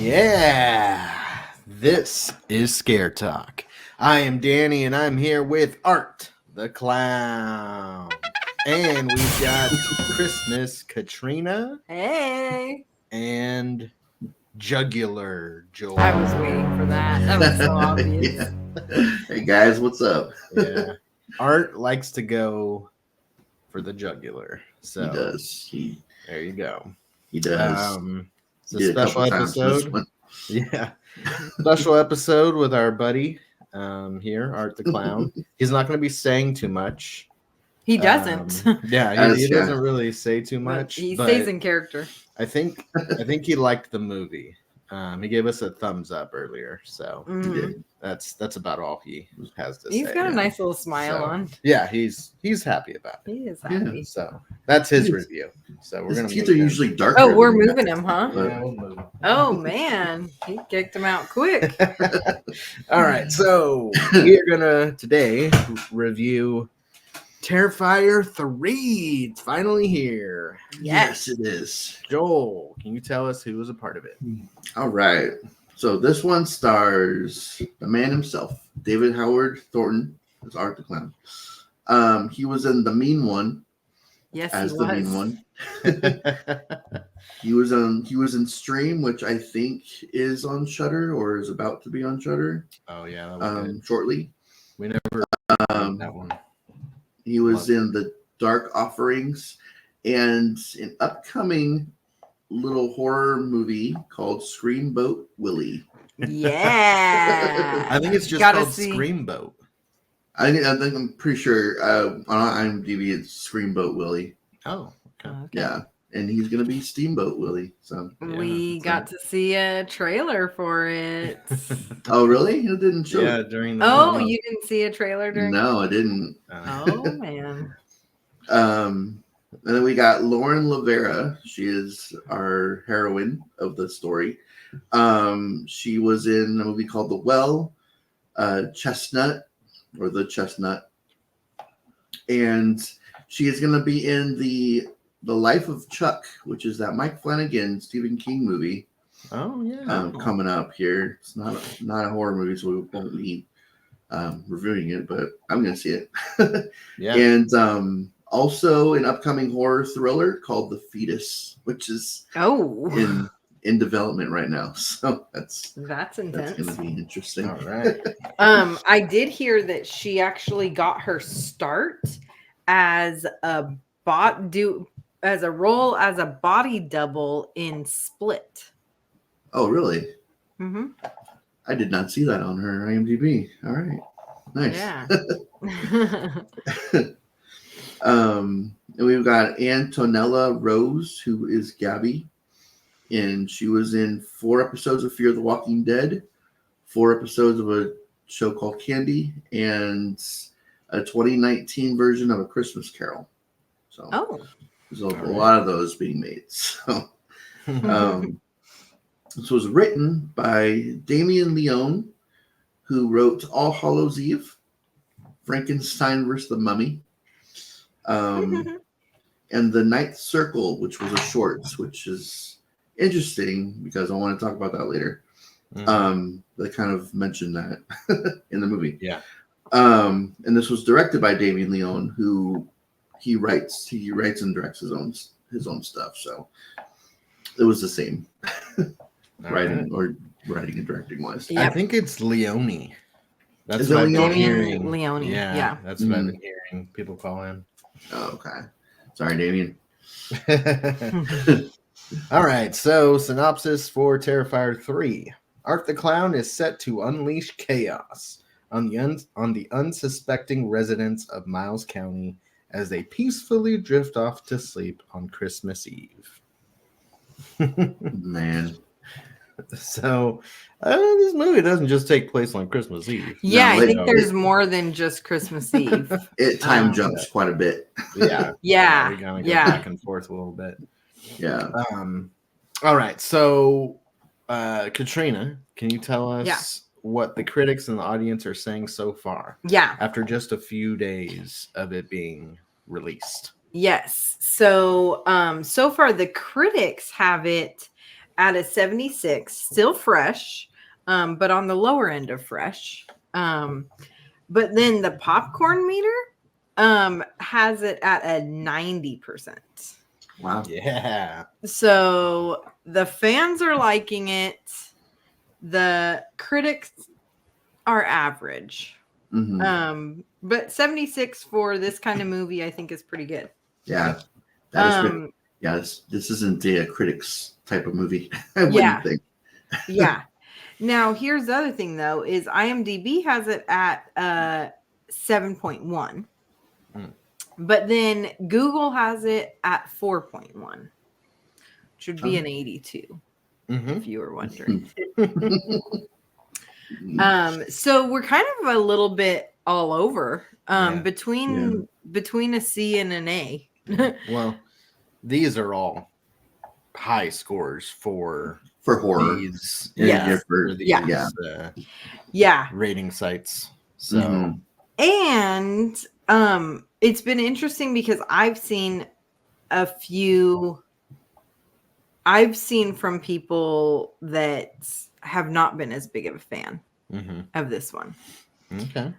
Yeah, this is Scare Talk. I am Danny, and I'm here with Art the Clown. And we've got Christmas Katrina Hey. and Jugular Joel. I was waiting for that. That was so obvious. Yeah. Hey guys, what's up? Yeah. Art likes to go for the jugular. So He does. there you go. He does. It's a special episode. Yeah. Mm-hmm. Special episode with our buddy here, Art the Clown. He's not going to be saying too much. He doesn't. He doesn't really say too much. He stays in character. I think he liked the movie. He gave us a thumbs up earlier, so that's about all he has to say. He's got a nice little smile on. Yeah, he's happy about it. He is happy. Yeah, so that's his review. So we're gonna. His teeth are usually darker. Oh, we're moving him, huh? Yeah, we'll move him. Oh man, he kicked him out quick. All right, so we are gonna today review Terrifier 3. It's finally here. Yes, it is. Joel, can you tell us who was a part of it? All right. So this one stars the man himself, David Howard Thornton, as Art the Clown. He was in The Mean One. Yes, as he the was. Mean One. He was in Stream, which I think is on Shudder or is about to be on Shudder. Oh yeah, that was good. Shortly. We never that one. He was in The Dark Offerings and an upcoming little horror movie called Screamboat Willie. Yeah. I think it's just called Screamboat. I think I'm pretty sure on IMDb it's Screamboat Willie. Oh, okay. Yeah. And he's gonna be Steamboat Willie. So we got to see a trailer for it. Oh really? It didn't show. Yeah, during the You didn't see a trailer during? No, I didn't. Oh man. And then we got Lauren Lavera. She is our heroine of the story. She was in a movie called The Well, Chestnut, or The Chestnut, and she is going to be in the Life of Chuck, which is that Mike Flanagan Stephen King movie. Oh yeah, coming up here. It's not a horror movie, so we won't be reviewing it, but I'm going to see it. Yeah, and also an upcoming horror thriller called The Fetus, which is in development right now. So that's intense. That's going to be interesting. All right. I did hear that she actually got her start as a role as a body double in Split. Oh, really? Mm-hmm. I did not see that on her IMDb. All right. Nice. Yeah. And we've got Antonella Rose, who is Gabby, and she was in 4 episodes of Fear the Walking Dead, 4 episodes of a show called Candy, and a 2019 version of A Christmas Carol. So there's a lot of those being made. So this was written by Damien Leone, who wrote All Hallows Eve, Frankenstein vs. the Mummy, and The Ninth Circle, which was a short, which is interesting because I want to talk about that later. They kind of mentioned that in the movie. Yeah. And this was directed by Damien Leone, who he writes and directs his own stuff. So it was the same writing and directing wise. I think it's Leone. That's what I've been been hearing. hearing. Leone. Yeah. That's what I've been hearing people call him. Oh, okay. Sorry, Damien. All right. So, synopsis for Terrifier 3. Art the Clown is set to unleash chaos on the unsuspecting residents of Miles County as they peacefully drift off to sleep on Christmas Eve. Man. So, this movie doesn't just take place on Christmas Eve. Yeah, I think there's more than just Christmas Eve. It time jumps quite a bit. Yeah. Yeah. We kind of go back and forth a little bit. Yeah. All right. So, Katrina, can you tell us what the critics and the audience are saying so far? Yeah. After just a few days of it being released. Yes. So, so far the critics have it at a 76, still fresh, but on the lower end of fresh. But then the popcorn meter has it at a 90%. Wow. Yeah. So the fans are liking it. The critics are average. But 76 for this kind of movie, I think, is pretty good. Yeah. That is pretty, yeah, this isn't a critics type of movie. I wouldn't think. Yeah. Now, here's the other thing, though, is IMDb has it at 7.1. But then Google has it at 4.1, which would be an 82, if you were wondering. So we're kind of a little bit all over between a C and an A. Well, these are all high scores for horror. These, rating sites. So and it's been interesting because I've seen from people that have not been as big of a fan of this one. Okay.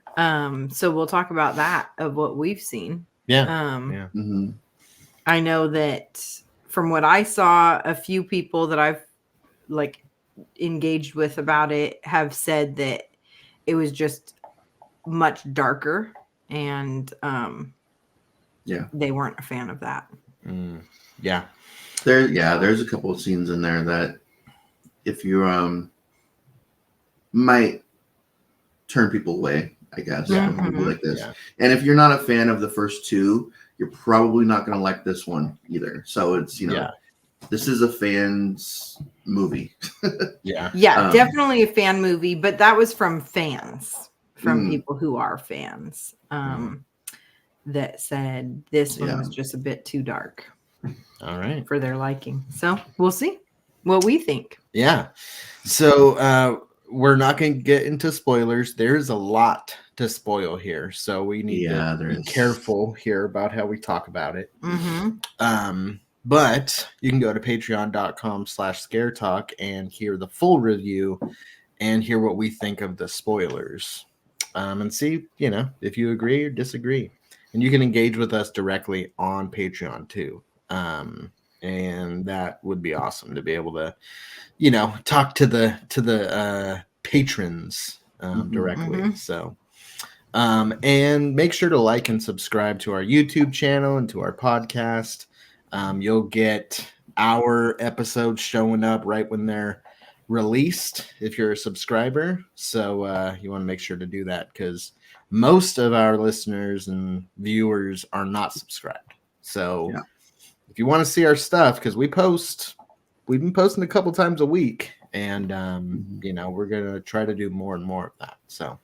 So we'll talk about that, of what we've seen. Yeah. I know that from what I saw, a few people that I've engaged with about it have said that it was just much darker, and they weren't a fan of that. Yeah. There's a couple of scenes in there that if you might turn people away, I guess, from people like this. Yeah. And if you're not a fan of the first two, you're probably not going to like this one either. So it's, this is a fan's movie. Definitely a fan movie, but that was from fans, from people who are fans, that said this one was just a bit too dark. All right. For their liking. So we'll see what we think. Yeah. So we're not going to get into spoilers. There's a lot to spoil here. So we need to be careful here about how we talk about it. But you can go to patreon.com/scaretalk and hear the full review and hear what we think of the spoilers. And see, if you agree or disagree. And you can engage with us directly on Patreon too. And that would be awesome to be able to, talk to the patrons directly. So, and make sure to like and subscribe to our YouTube channel and to our podcast. You'll get our episodes showing up right when they're released if you're a subscriber. So you want to make sure to do that, because most of our listeners and viewers are not subscribed. So if you want to see our stuff, because we've been posting a couple times a week, and we're gonna try to do more and more of that. So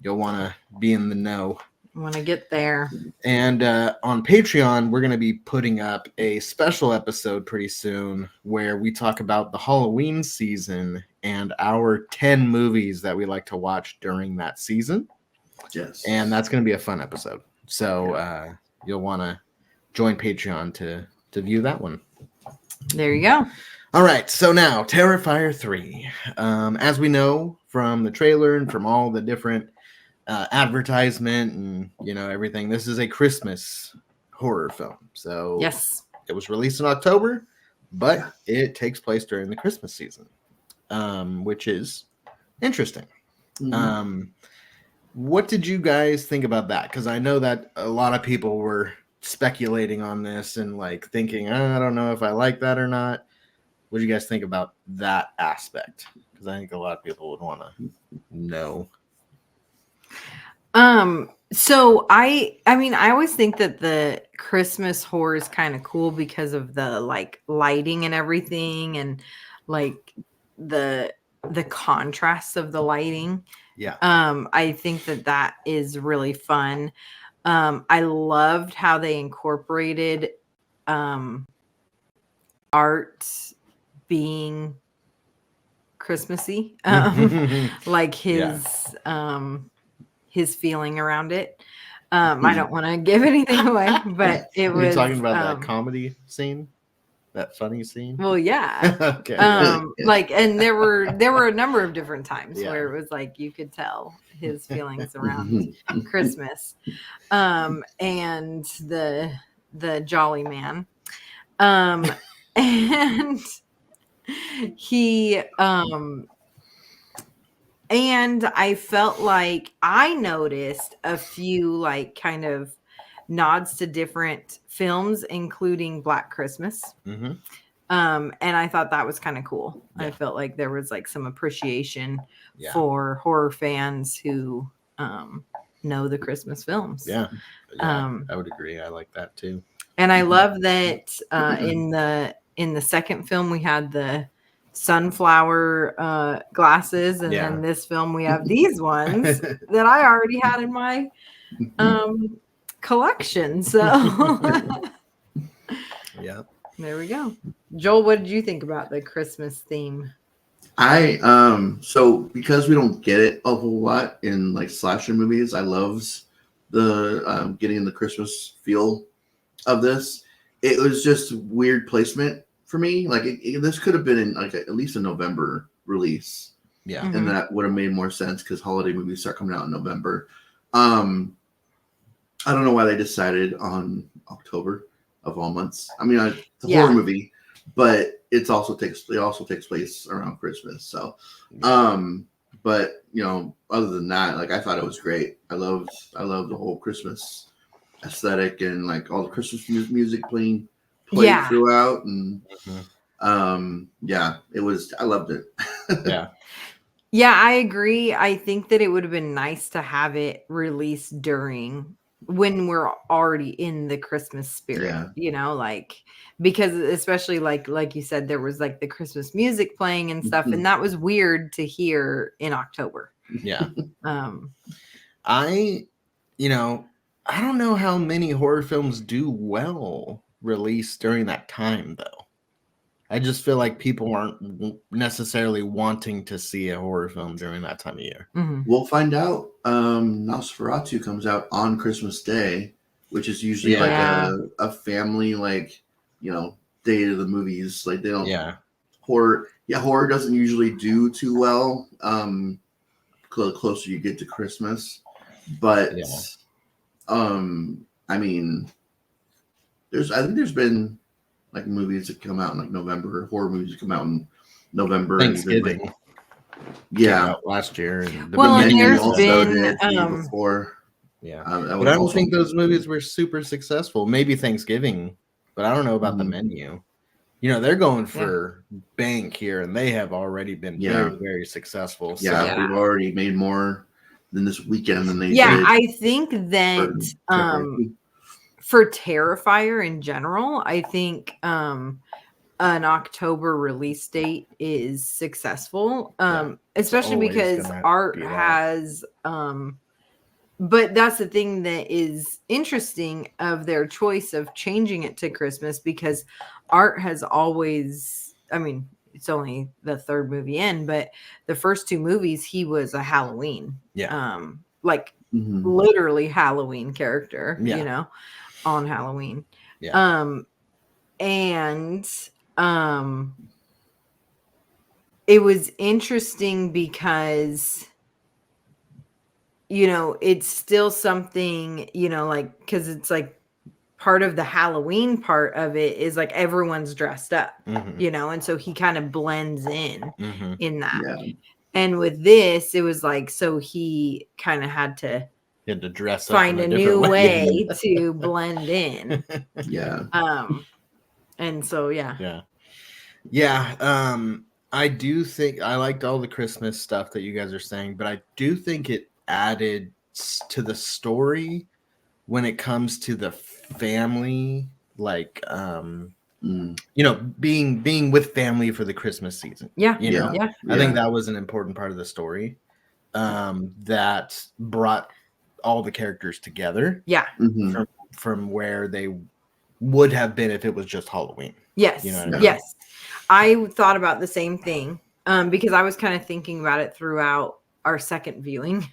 you'll want to be in the know. Want to get there. And on Patreon, we're gonna be putting up a special episode pretty soon where we talk about the Halloween season and our 10 movies that we like to watch during that season. Yes. And that's gonna be a fun episode. So you'll want to join Patreon to view that one. There you go. All right, so now Terrifier 3. As we know from the trailer and from all the different advertisement and everything, this is a Christmas horror film. So it was released in October, but it takes place during the Christmas season, which is interesting. What did you guys think about that? Because I know that a lot of people were speculating on this and thinking, I don't know if I like that or not. What do you guys think about that aspect? Because I think a lot of people would want to know. So I always think that the Christmas horror is kind of cool because of the lighting and everything, and the contrasts of the lighting. Yeah. I think that is really fun. I loved how they incorporated art being Christmassy, his feeling around it. I don't want to give anything away, but it was. You're talking about that comedy scene? That funny scene. Well, yeah. Okay. Like, and there were a number of different times Yeah. where it was like you could tell his feelings around Christmas. And the jolly man. And he and I felt like I noticed a few like kind of nods to different films, including Black Christmas. Mm-hmm. And I thought that was kind of cool. Yeah. I felt like there was like some appreciation Yeah. for horror fans who know the Christmas films. Yeah. I would agree. I like that too. And I love that in the second film we had the sunflower glasses, and then this film we have these ones that I already had in my collection. So yeah. There we go. Joel, what did you think about the Christmas theme? So because we don't get it a whole lot in like slasher movies, I loves the getting the Christmas feel of this. It was just weird placement for me. Like this could have been in like at least a November release. Yeah. And that would have made more sense because holiday movies start coming out in November. I don't know why they decided on October of all months. I mean, it's a horror movie, but it also takes place around Christmas. So, but other than that, like I thought it was great. I loved the whole Christmas aesthetic and like all the Christmas music played throughout, and it was. I loved it. Yeah, I agree. I think that it would have been nice to have it released during when we're already in the Christmas spirit, like because especially like you said, there was like the Christmas music playing and stuff, and that was weird to hear in October. Yeah. I don't know how many horror films do well released during that time though. I just feel like people aren't necessarily wanting to see a horror film during that time of year. Mm-hmm. We'll find out. Nosferatu comes out on Christmas Day, which is usually like a family day of the movies. Like they don't horror. Yeah, horror doesn't usually do too well. The closer you get to Christmas, but I mean, I think there's been like movies that come out in like November, horror movies that come out in November. Thanksgiving. Last year. And there's been before. Yeah. But I don't think those movies were super successful. Maybe Thanksgiving, but I don't know about the Menu. They're going for bank here, and they have already been very, very successful. So. Yeah, we've already made more than this weekend than they did. Yeah, I think that for Terrifier in general, I think an October release date is successful, especially because Art has but that's the thing that is interesting of their choice of changing it to Christmas, because Art has always, I mean, it's only the third movie in, but the first two movies he was a Halloween literally Halloween character, on Halloween. And it was interesting because it's still something, because it's like part of the Halloween part of it is like everyone's dressed up, and so he kind of blends in that. And with this, it was like, so he kind of had to dress up, find a new way to blend in. And so I do think I liked all the Christmas stuff that you guys are saying, but I do think it added to the story when it comes to the family, like being with family for the Christmas season. I think that was an important part of the story that brought all the characters together from where they would have been if it was just Halloween. Yes. Yes. I thought about the same thing because I was kind of thinking about it throughout our second viewing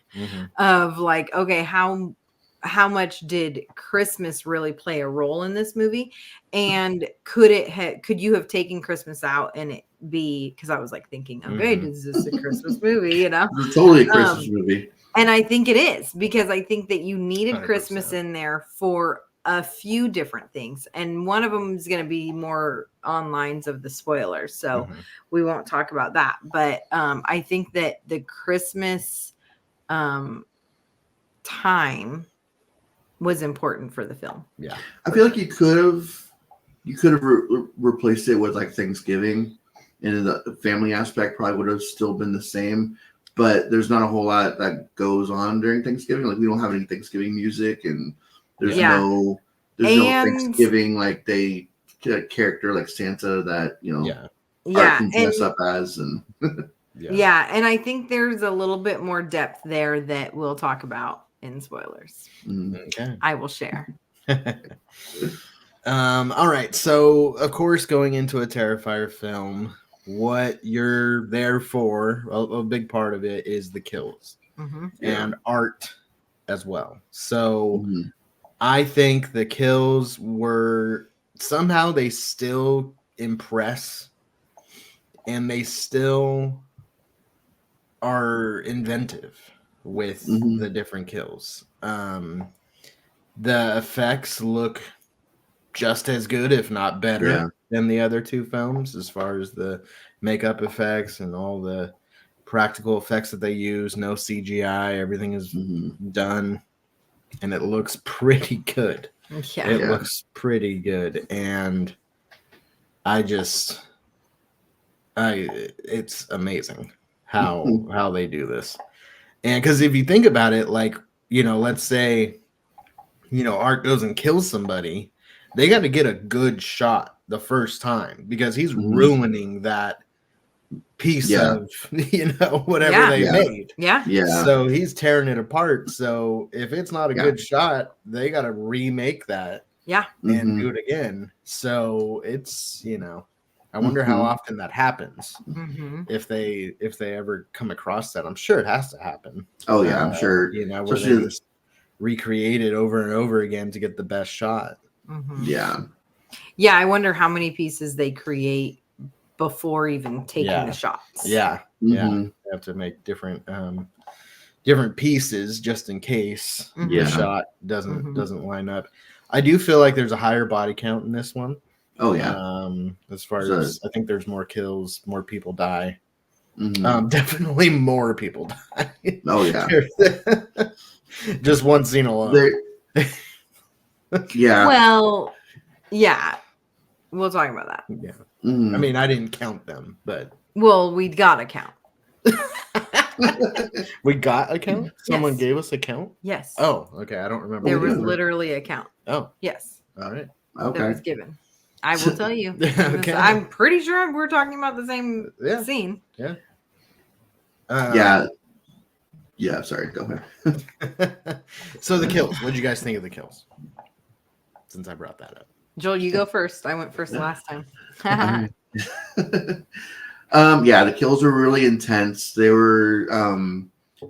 of like, okay, how how much did Christmas really play a role in this movie? And could you have taken Christmas out and it be, because I was like thinking, okay, is this a Christmas movie? You know, It's totally a Christmas movie. and I think it is, because I think that you needed 100%. Christmas in there for a few different things. And one of them is going to be more on lines of the spoilers. So we won't talk about that. But I think that the Christmas time was important for the film. Yeah. I feel like you could have replaced it with like Thanksgiving, and the family aspect probably would have still been the same. But there's not a whole lot that goes on during Thanksgiving. Like we don't have any Thanksgiving music, and there's no Thanksgiving like they character like Santa that Art can dress up as, and and I think there's a little bit more depth there that we'll talk about in spoilers. Okay. I will share. All right. So of course, going into a Terrifier film, what you're there for, a big part of it is the kills and art as well. So I think the kills were somehow they still impress, and they still are inventive with the different kills. The effects look just as good, if not better, than the other two films, as far as the makeup effects and all the practical effects that they use. No CGI, everything is done, and it looks pretty good. It looks pretty good, and it's amazing how they do this. And because if you think about it, like, let's say, Art goes and kills somebody, they got to get a good shot the first time, because he's ruining that piece of, whatever they made. Yeah. So he's tearing it apart. So if it's not a good shot, they got to remake that. And do it again. So it's, I wonder how often that happens. If they ever come across that, I'm sure it has to happen. Oh yeah, I'm sure. Where they just recreate it over and over again to get the best shot. Yeah, I wonder how many pieces they create before even taking the shots. They have to make different pieces just in case the shot doesn't line up. I do feel like there's a higher body count in this one. Oh yeah. As far as I think there's more kills, more people die. Definitely more people die. Oh yeah. Just one scene alone. Yeah. Well, yeah. We'll talk about that. Yeah. I mean, I didn't count them, but we got a count. We got a count? Someone gave us a count? Yes. Oh, okay. I don't remember. There was literally a count. Oh. Yes. All right. Okay. That was given. I will tell you. Okay. I'm pretty sure we're talking about the same scene. Yeah. Yeah. Sorry. Go ahead. So the kills. What did you guys think of the kills? Since I brought that up. Joel, you go first. I went first last time. The kills were really intense. They were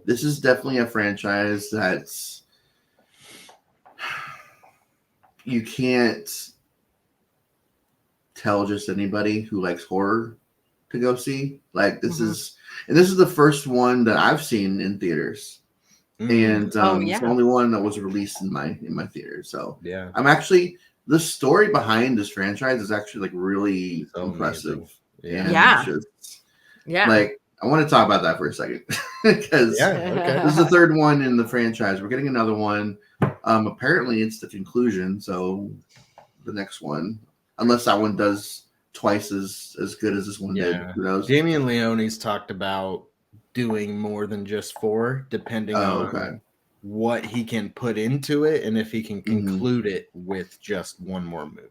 this is definitely a franchise that's you can't tell just anybody who likes horror to go see. Like this is the first one that I've seen in theaters. And it's the only one that was released in my theater. So I'm actually, the story behind this franchise is actually like really impressive. Like I want to talk about that for a second because this is the third one in the franchise. We're getting another one. Apparently it's the conclusion. So the next one, unless that one does twice as good as this one did, who knows? Damien Leone's talked about doing more than just 4, depending on what he can put into it and if he can conclude it with just one more movie.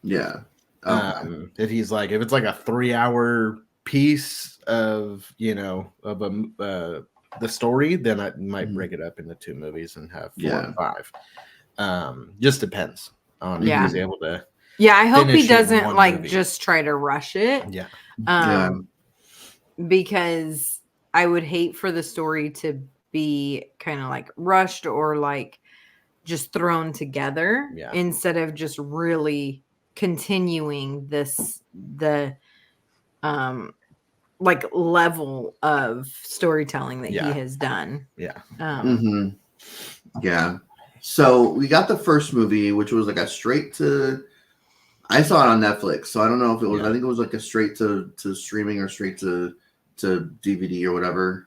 Yeah. If it's like a 3-hour piece of the story, then I might break it up into 2 movies and have 4 and 5. Just depends on if he's able to. Yeah, I hope he doesn't just try to rush it. Yeah. Because I would hate for the story to be kind of like rushed or like just thrown together Yeah. instead of just really continuing the like level of storytelling that he Yeah. has done. Yeah. Yeah. So we got the first movie, which was like a straight to. I saw it on Netflix, so I don't know if it was. Yeah. I think it was like a straight to streaming or straight to DVD or whatever.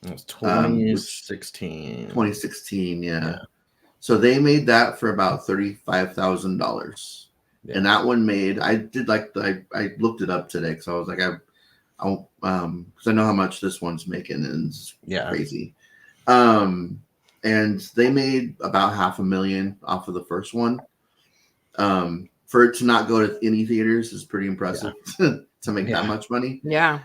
It was 2016. 2016, yeah. Yeah. So they made that for about $35,000, Yeah. and that one made. I did like I looked it up today because I was like because I know how much this one's making, and it's crazy. And they made about $500,000 off of the first one. For it to not go to any theaters is pretty impressive to make that much money. Yeah.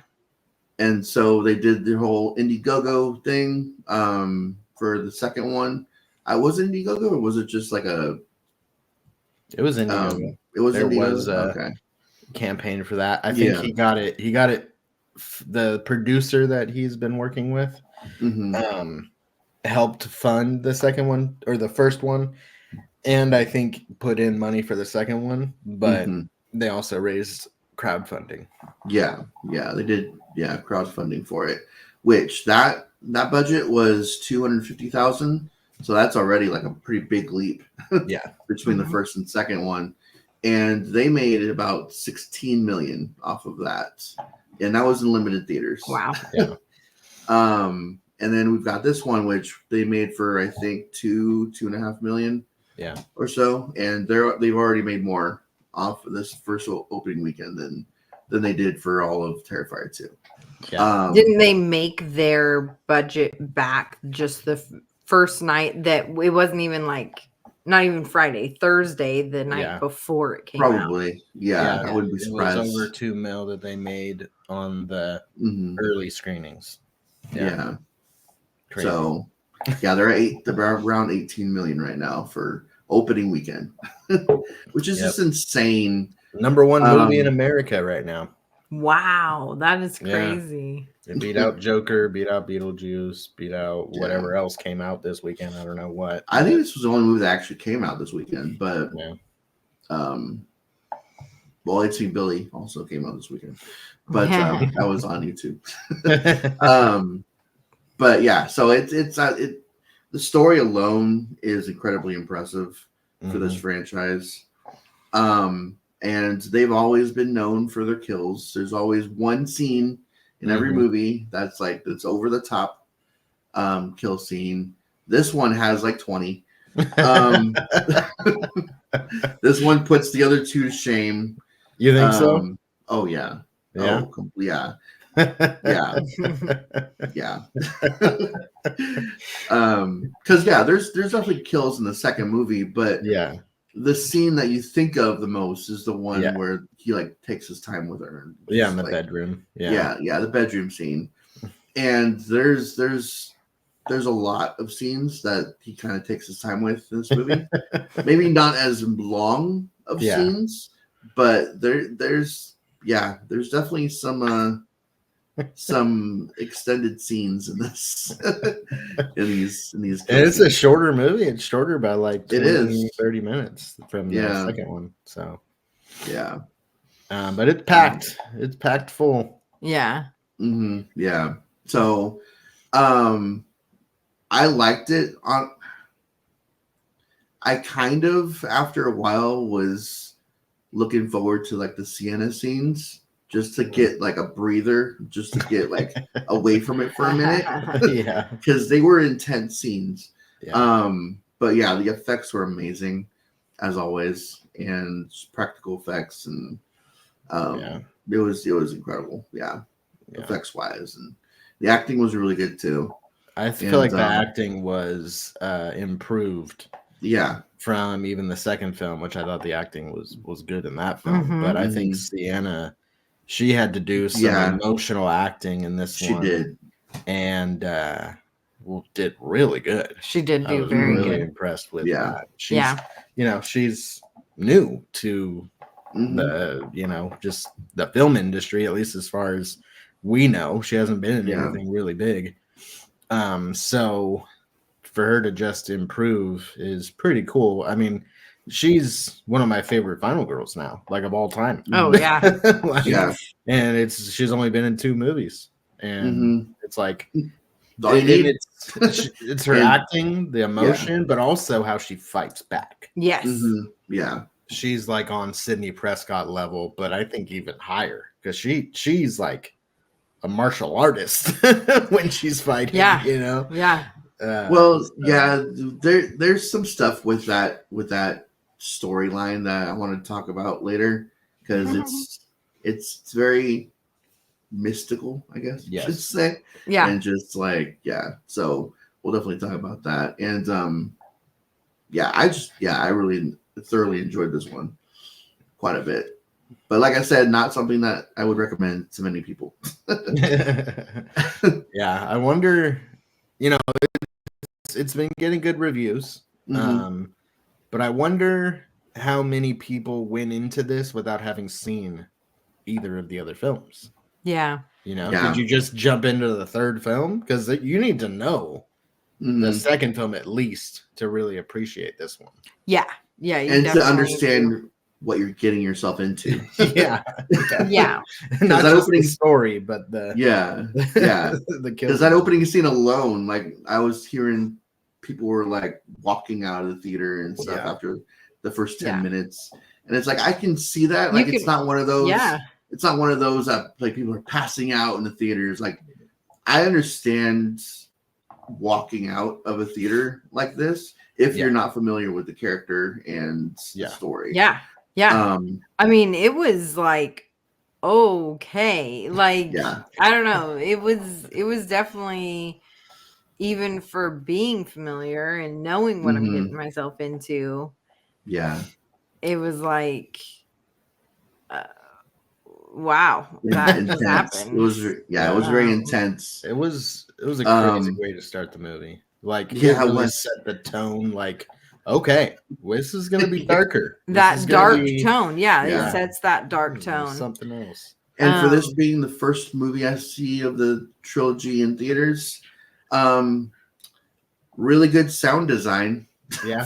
And so they did the whole Indiegogo thing for the second one. Was it Indiegogo or was it just like a? It was Indiegogo. It was there Indiegogo? was a okay. campaign for that. I think he got it. He got it. The producer that he's been working with helped fund the second one or the first one, and I think put in money for the second one. But they also raised crowdfunding. Yeah, they did. Yeah, crowdfunding for it, which that budget was $250,000. So that's already like a pretty big leap. Between the first and second one, and they made about 16 million off of that, and that was in limited theaters. Wow. Yeah. And then we've got this one, which they made for I think 2.5 million. Yeah. Or so, and they've already made more off of this first opening weekend than they did for all of Terrifier 2. Yeah. Didn't they make their budget back just the first night that it wasn't even like not even Friday, Thursday, the night before it came out? Probably. Yeah, I wouldn't be surprised. It was over $2 million that they made on the early screenings. Yeah. Crazy. So they're around 18 million right now for opening weekend, which is just insane. Number one movie in America right now. Wow, that is crazy. It beat out Joker, beat out Beetlejuice, beat out whatever else came out this weekend. I don't know what. I think this was the only movie that actually came out this weekend, but well, It's Me Billy also came out this weekend, but that was on YouTube. But yeah, so the story alone is incredibly impressive for this franchise. And they've always been known for their kills. There's always one scene in every movie that's over the top kill scene. This one has like 20. This one puts the other two to shame. You think so? Oh yeah. Yeah. Oh, yeah. Yeah. Because there's definitely kills in the second movie, but the scene that you think of the most is the one where he like takes his time with her. In the bedroom. Yeah, the bedroom scene. And there's a lot of scenes that he kind of takes his time with in this movie. Maybe not as long of scenes, but there's definitely some extended scenes in this in these and it's a shorter movie. It's shorter by like 30 minutes from the second one. So but it's packed. It's packed full. Yeah. Yeah. So I liked it. I kind of after a while was looking forward to like the Sienna scenes. Just to get like a breather, just to get like away from it for a minute. Because they were intense scenes. But yeah, the effects were amazing as always, and practical effects, and it was incredible. Effects wise, and the acting was really good too. I feel like the acting was improved. From even the second film, which I thought the acting was good in that film, but I think Sienna. She had to do some emotional acting in this one. She did. And did really good. She did do very good. Really impressed with that. She's new to the, just the film industry, at least as far as we know. She hasn't been in anything really big. So for her to just improve is pretty cool. I mean, she's one of my favorite Final Girls now, like of all time. Oh yeah. Like, Yeah. and she's only been in 2 movies, and it's like All you need. it's her And- acting, the emotion, but also how she fights back. Yes. Yeah. She's like on Sidney Prescott level, but I think even higher because she's like a martial artist when she's fighting. Yeah. You know. Yeah. Well, yeah, there's some stuff with that storyline that I want to talk about later because it's very mystical, I guess you should say. Yeah. And just like, so we'll definitely talk about that. And I really thoroughly enjoyed this one quite a bit. But like I said, not something that I would recommend to many people. Yeah, I wonder, it's been getting good reviews. But I wonder how many people went into this without having seen either of the other films. Yeah. Did you just jump into the third film? Because you need to know the second film at least to really appreciate this one. Yeah. Yeah. And to understand what you're getting yourself into. Yeah. Not just the story, but the the because that opening scene alone, like I was hearing people were like walking out of the theater and stuff after the first 10 minutes, and it's like I can see that. Like it's not one of those. It's not one of those that like people are passing out in the theaters. Like I understand walking out of a theater like this if you're not familiar with the character and the story. Yeah. I mean, it was like okay, like I don't know. It was definitely, even for being familiar and knowing what I'm getting myself into. Yeah, it was like, wow, that just happened. It was very intense. It was a crazy way to start the movie. Like it really set the tone. Like, okay, this is gonna be darker. That dark tone, it sets that dark tone. Something else. And for this being the first movie I see of the trilogy in theaters, really good sound design. Yeah.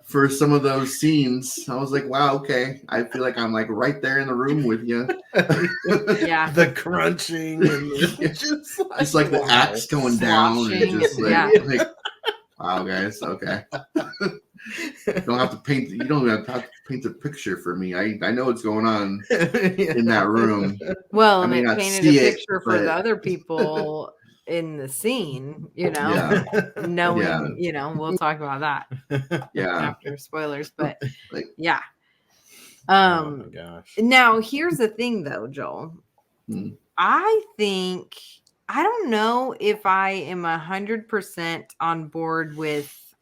For some of those scenes, I was like, wow, okay. I feel like I'm like right there in the room with you. The crunching and just like the axe going down and just like wow, guys, okay. You don't have to paint the picture for me. I know what's going on in that room. Well, and it painted a picture for the other people in the scene, knowing, we'll talk about that after spoilers, but oh my gosh. Now here's the thing though, Joel. I think, I don't know if I am 100% on board with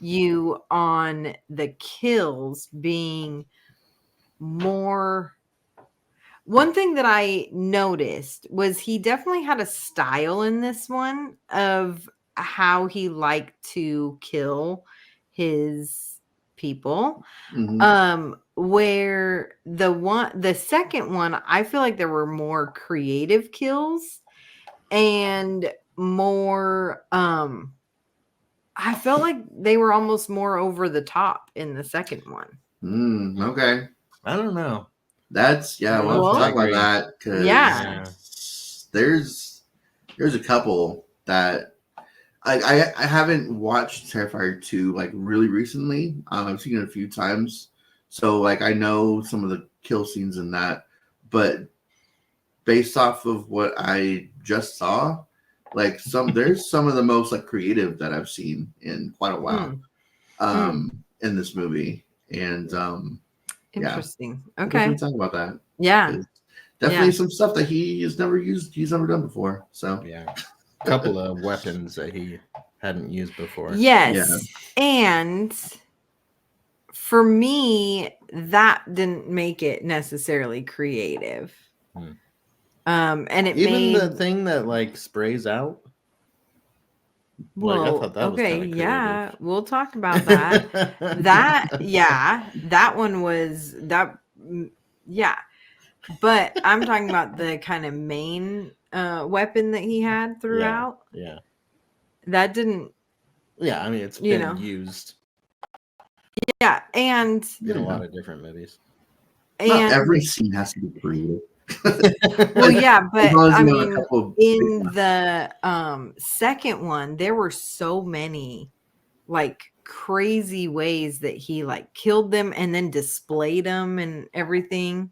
you on the kills being more. One thing that I noticed was he definitely had a style in this one of how he liked to kill his people. Where the second one, I feel like there were more creative kills and more I felt like they were almost more over the top in the second one. Okay. I don't know. That's we'll talk about that because there's a couple that I haven't watched Terrifier 2 like really recently. I've seen it a few times, so like I know some of the kill scenes in that, but based off of what I just saw, like there's some of the most like creative that I've seen in quite a while in this movie. And interesting. We'll Okay. definitely talk about that. Yeah. Definitely some stuff that he's never done before. So a couple of weapons that he hadn't used before. Yes. And for me, that didn't make it necessarily creative. And it even made the thing that like sprays out. Well, like, I thought that was okay, we'll talk about that. That one was that. Yeah, but I'm talking about the kind of main weapon that he had throughout. Yeah. That didn't. Yeah, I mean it's You been know. used Yeah, and in a lot of different movies. Not every scene has to be creative. well, yeah, but As long as I you know a mean, couple of in big the second one, there were so many like crazy ways that he like killed them and then displayed them and everything.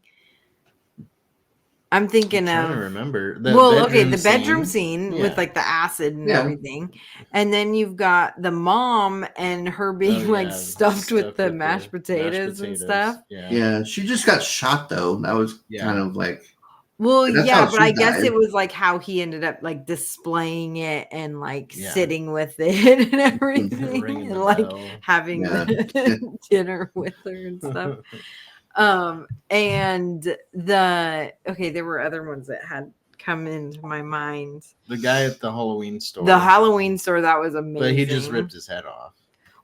I'm thinking trying to of remember the bedroom scene Yeah. with like the acid and Yeah. everything, and then you've got the mom and her being like stuffed with the mashed potatoes and stuff. Yeah, she just got shot though. That was kind of like, well, that's yeah, how but she I guess died. it was like how he ended up like displaying it and like sitting with it and everything Ringing and the like bell. having the dinner with her and stuff. And there were other ones that had come into my mind. The guy at the Halloween store. The Halloween store, that was amazing. But he just ripped his head off.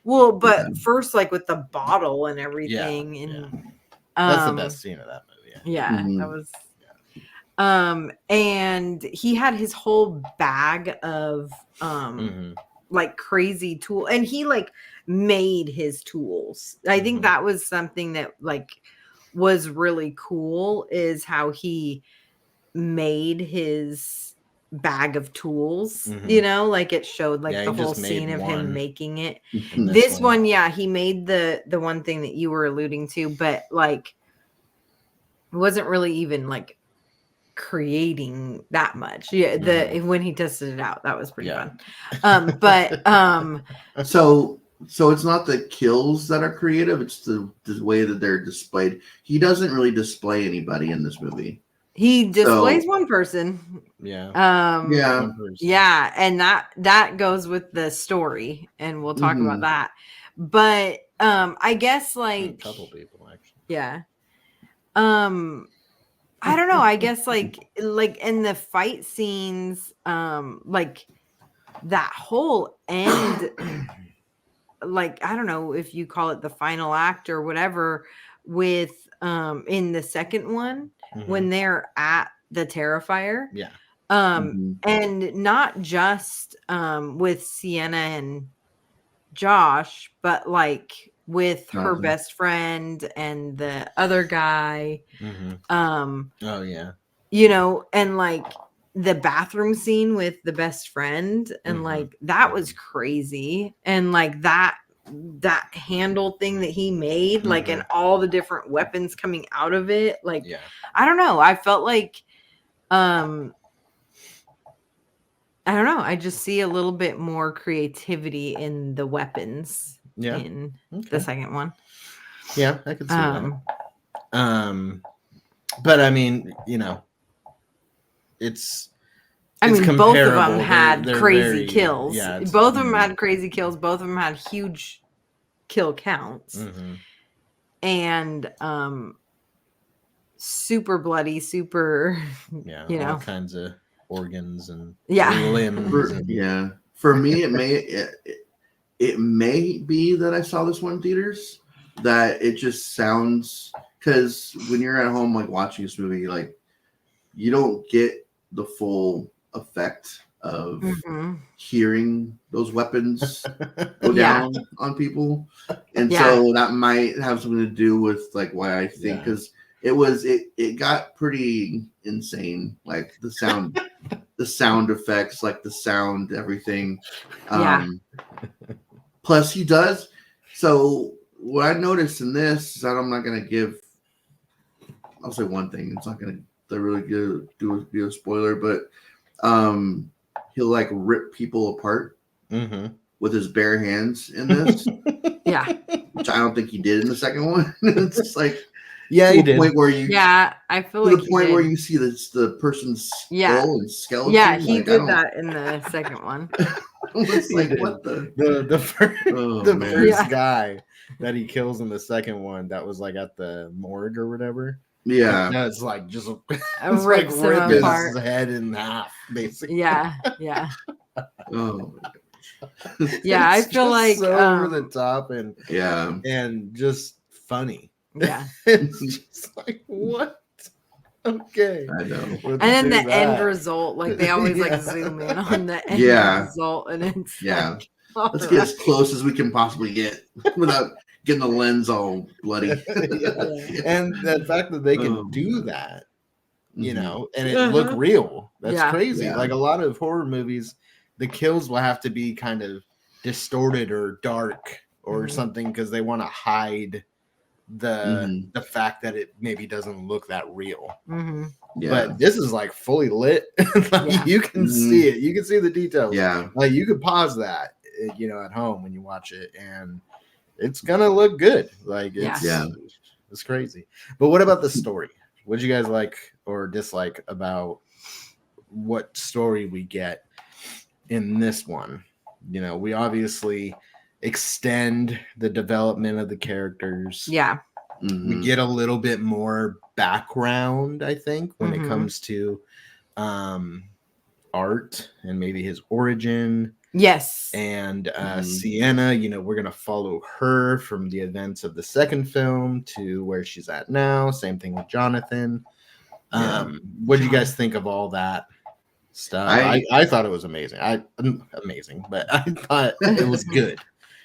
Well, but first, like with the bottle and everything, and that's the best scene of that movie. Yeah, that was. And he had his whole bag of like crazy tool, and he like made his tools. I think that was something that like was really cool, is how he made his bag of tools. You know, like it showed like the whole scene of him making it. This one, he made the one thing that you were alluding to, but like it wasn't really even like creating that much. When he tested it out, that was pretty fun. So it's not the kills that are creative, it's the way that they're displayed. He doesn't really display anybody in this movie. He displays one person. Yeah. And that goes with the story, and we'll talk about that. But I guess like a couple people actually. Yeah. I don't know. I guess like in the fight scenes, like that whole end, like I don't know if you call it the final act or whatever, with in the second one when they're at the Terrifier. Yeah. And not just with Sienna and Josh, but like with her best friend and the other guy. Oh yeah. You know, and like the bathroom scene with the best friend, and like that was crazy. And like that handle thing that he made, like, and all the different weapons coming out of it, like I don't know, I felt like I don't know, I just see a little bit more creativity in the weapons in the second one. Yeah, I could see that. But I mean, you know, it's both of them had they're crazy very, kills. Both of them had crazy kills. Both of them had huge kill counts. And super bloody, super all kinds of organs and limbs. For me, it may be that I saw this one in theaters, that it just sounds, because when you're at home like watching this movie, like you don't get the full effect of hearing those weapons go down on people, and so that might have something to do with like why I think, because it got pretty insane, like the sound the sound effects, like the sound, everything. Plus he does, so what I noticed in this is, I'm not going to give, I'll say one thing, it's not going to really be a spoiler, but he'll like rip people apart with his bare hands in this. Which I don't think he did in the second one. It's just like, he did. Point where you, I feel like the point where you see the person's skull and skeleton. Yeah, he did that in the second one. It's like, what the first guy that he kills in the second one, that was like at the morgue or whatever. Yeah, that's like just rip his head in half, basically. Yeah. Oh my gosh. Yeah, I feel like so over the top and just funny. Yeah, it's just like, what? Okay. I know. Let's And then do the end that. result, like they always like Yeah. zoom in on the end Yeah. result, and it's Yeah. like, all Let's get right. as close as we can possibly get without getting the lens all bloody. Yeah. And the fact that they can Oh, do God. that, Mhm. and it look Uh-huh. real. That's Yeah. crazy. Yeah. Like a lot of horror movies, the kills will have to be kind of distorted or dark or Mhm. something because they want to hide the Mhm. the fact that it maybe doesn't look that real. Mm-hmm. Yeah. But this is like fully lit. Like Yeah. you can Mhm. see it. You can see the details. Yeah. Like you could pause that, at home when you watch it, and it's gonna look good. Like Yeah. it's crazy. But what about the story? What did you guys like or dislike about what story we get in this one? We obviously extend the development of the characters. Yeah. We Mhm. get a little bit more background, I think, when it Mhm. comes to Art and maybe his origin. Yes. And Mhm. Sienna, we're going to follow her from the events of the second film to where she's at now. Same thing with Jonathan. Yeah. What did you guys think of all that stuff? I thought it was amazing. Amazing, but I thought it was good.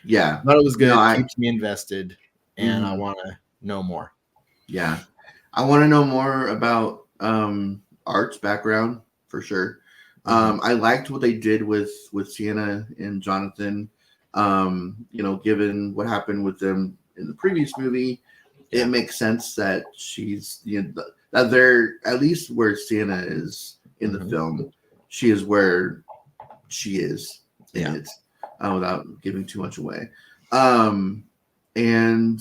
Yeah. I thought it was good. No, Keeps me invested, and I Mhm. want to know more. Yeah. I want to know more about Art's background for sure. I liked what they did with Sienna and Jonathan. Given what happened with them in the previous movie, Yeah. it makes sense that she's that they're at least where Sienna is in the film, she is where she is in Yeah. it, without giving too much away. And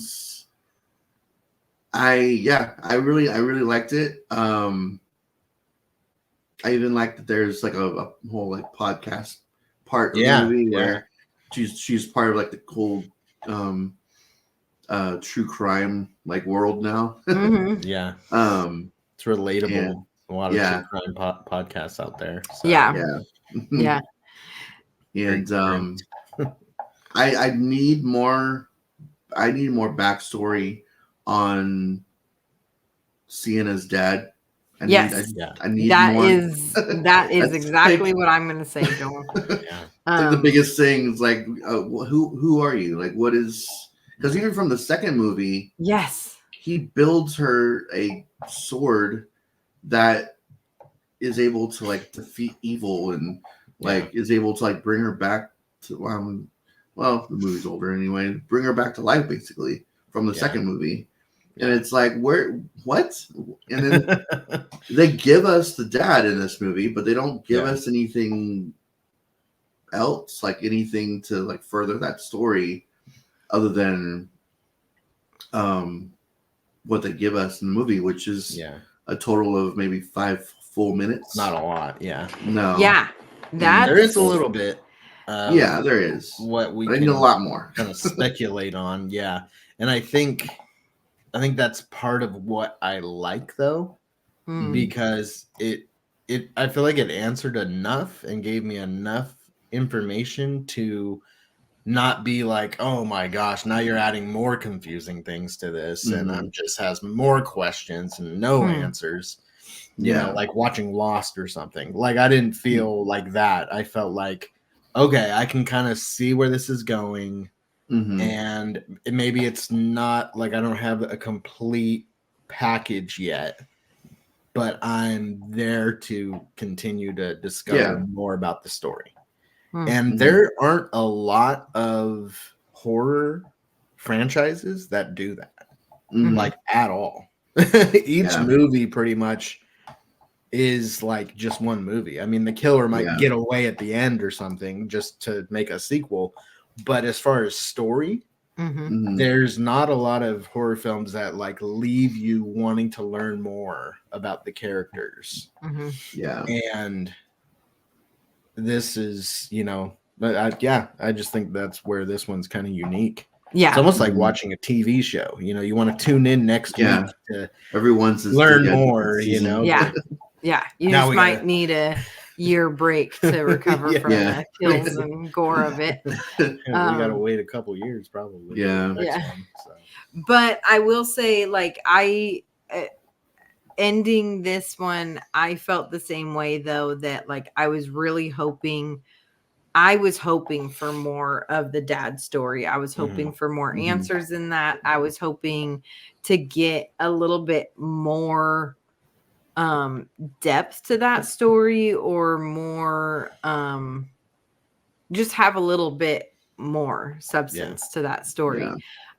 I really liked it. I even like that there's like a whole like podcast part of the movie where she's part of like the whole true crime like world now. Mhm. Yeah. Um It's relatable. and- A lot of yeah. true crime podcasts out there. So. Yeah. Yeah. Yeah. And I need more backstory on Sienna's dad. I Yes. need That more. is That's exactly like- what I'm going to say, Joel. Yeah. Like the biggest thing is like, who are you? Like, what is? Because even from the second movie, Yes. he builds her a sword that is able to like defeat evil and like is able to like bring her back to well, the movie's older anyway. Bring her back to life basically from the second movie, and it's like what? And then they give us the dad in this movie, but they don't give us anything else, like anything to like further that story other than what they give us in the movie, which is a total of maybe 5 full minutes. Not a lot. Yeah. No. Yeah. There is a little bit. Yeah, there is. What we I can need a lot more kind of speculate on. Yeah. And I think that's part of what I like though, because I feel like it answered enough and gave me enough information to not be like, oh my gosh, now you're adding more confusing things to this, and I'm just has more questions and no answers. You know, like watching Lost or something. Like I didn't feel like that. I felt like, okay, I can kind of see where this is going, and maybe it's not like I don't have a complete package yet, but I'm there to continue to discover more about the story. And there aren't a lot of horror franchises that do that, like at all. Each movie pretty much is like just one movie. I mean, the killer might get away at the end or something just to make a sequel. But as far as story, there's not a lot of horror films that like leave you wanting to learn more about the characters. Yeah. And this is, but I just think that's where this one's kind of unique. Yeah. It's almost like watching a TV show. You want to tune in next week to everyone's learn more, Yeah. Yeah. You just might need a year break to recover from the kills and gore of it. We gotta wait a couple years probably. Yeah. Yeah. One, so. But I will say, like, ending this one, I felt the same way though, that like I was hoping for more of the dad story. I was hoping for more answers in that. I was hoping to get a little bit more depth to that story, or more just have a little bit more substance to that story.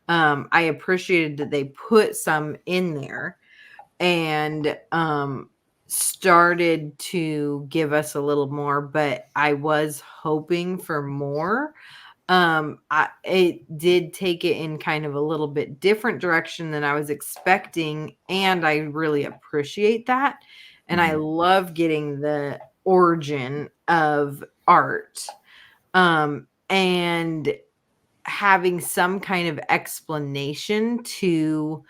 I appreciated that they put some in there and started to give us a little more, but I was hoping for more. It did take it in kind of a little bit different direction than I was expecting, and I really appreciate that. And I love getting the origin of Art, and having some kind of explanation to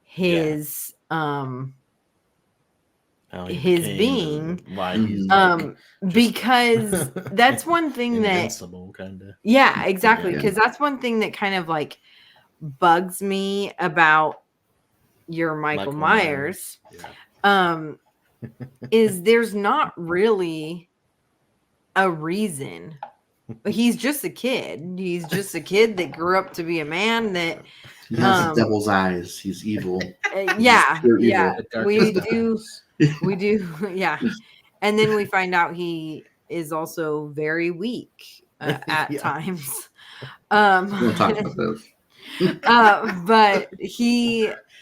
his How he his became being, and why he's like, because that's one thing that invincible, kind of. yeah, exactly, Yeah. because that's one thing that kind of like bugs me about your Michael Myers. Yeah. Is there's not really a reason. He's just a kid. He's just a kid that grew up to be a man that He has devil's eyes. He's evil. yeah, pure yeah. evil. We do, yeah. And then we find out he is also very weak at Yeah. times. We'll talk about those. But